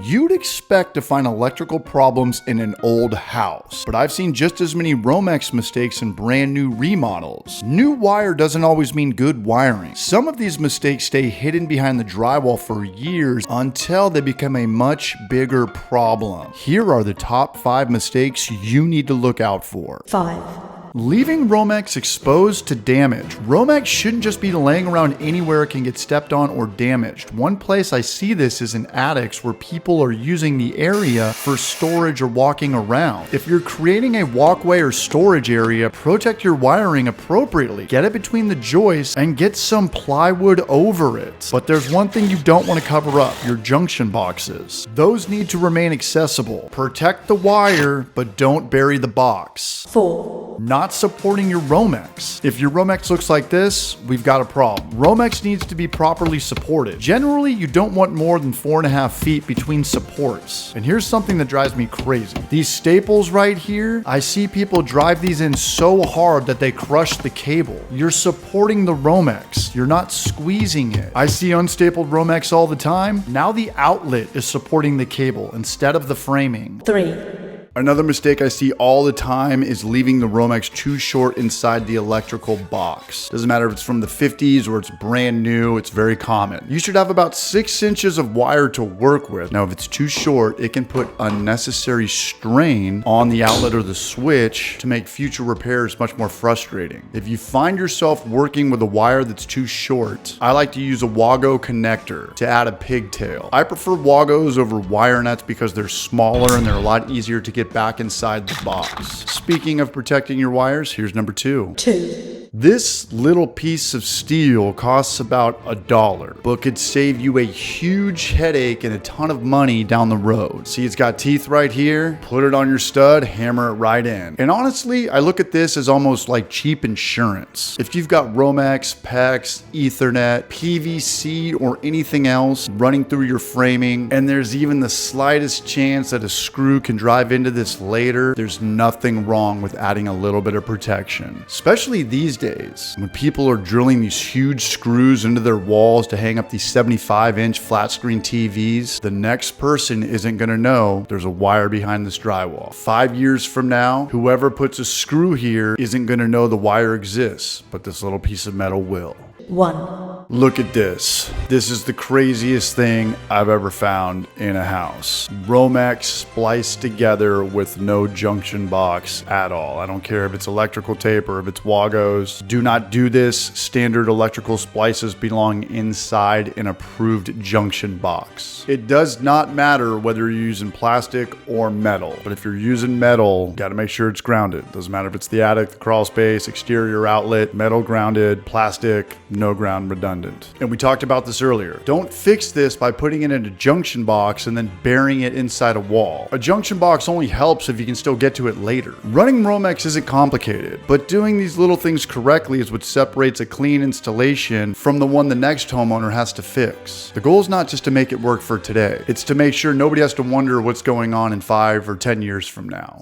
You'd expect to find electrical problems in an old house, but I've seen just as many Romex mistakes in brand new remodels. New wire doesn't always mean good wiring. Some of these mistakes stay hidden behind the drywall for years until they become a much bigger problem. Here are the top 5 mistakes you need to look out for. 5. Leaving Romex exposed to damage. Romex shouldn't just be laying around anywhere it can get stepped on or damaged. One place I see this is in attics where people are using the area for storage or walking around. If you're creating a walkway or storage area, protect your wiring appropriately. Get it between the joists and get some plywood over it. But there's one thing you don't want to cover up, your junction boxes. Those need to remain accessible. Protect the wire, but don't bury the box. 4. Not supporting your Romex. If your Romex looks like this, we've got a problem. Romex needs to be properly supported. Generally, you don't want more than 4.5 feet between supports. And here's something that drives me crazy. These staples right here, I see people drive these in so hard that they crush the cable. You're supporting the Romex. You're not squeezing it. I see unstapled Romex all the time. Now the outlet is supporting the cable instead of the framing. 3. Another mistake I see all the time is leaving the Romex too short inside the electrical box. Doesn't matter if it's from the 50s or it's brand new, it's very common. You should have about 6 inches of wire to work with. Now, if it's too short, it can put unnecessary strain on the outlet or the switch to make future repairs much more frustrating. If you find yourself working with a wire that's too short, I like to use a Wago connector to add a pigtail. I prefer Wagos over wire nuts because they're smaller and they're a lot easier to get back inside the box. Speaking of protecting your wires, here's number 2. 2. This little piece of steel costs about $1, but could save you a huge headache and a ton of money down the road. See, it's got teeth right here. Put it on your stud, hammer it right in. And honestly, I look at this as almost like cheap insurance. If you've got Romex, PEX, Ethernet, PVC, or anything else running through your framing, and there's even the slightest chance that a screw can drive into this later, there's nothing wrong with adding a little bit of protection. Especially these days, when people are drilling these huge screws into their walls to hang up these 75-inch flat screen TVs, the next person isn't going to know there's a wire behind this drywall. 5 years from now, whoever puts a screw here isn't going to know the wire exists, but this little piece of metal will. 1. Look at this. This is the craziest thing I've ever found in a house. Romex spliced together with no junction box at all. I don't care if it's electrical tape or if it's Wagos. Do not do this. Standard electrical splices belong inside an approved junction box. It does not matter whether you're using plastic or metal, but if you're using metal, you gotta make sure it's grounded. Doesn't matter if it's the attic, the crawl space, exterior outlet, metal grounded, plastic, no ground redundant. And we talked about this earlier. Don't fix this by putting it in a junction box and then burying it inside a wall. A junction box only helps if you can still get to it later. Running Romex isn't complicated, but doing these little things correctly is what separates a clean installation from the one the next homeowner has to fix. The goal is not just to make it work for today. It's to make sure nobody has to wonder what's going on in 5 or 10 years from now.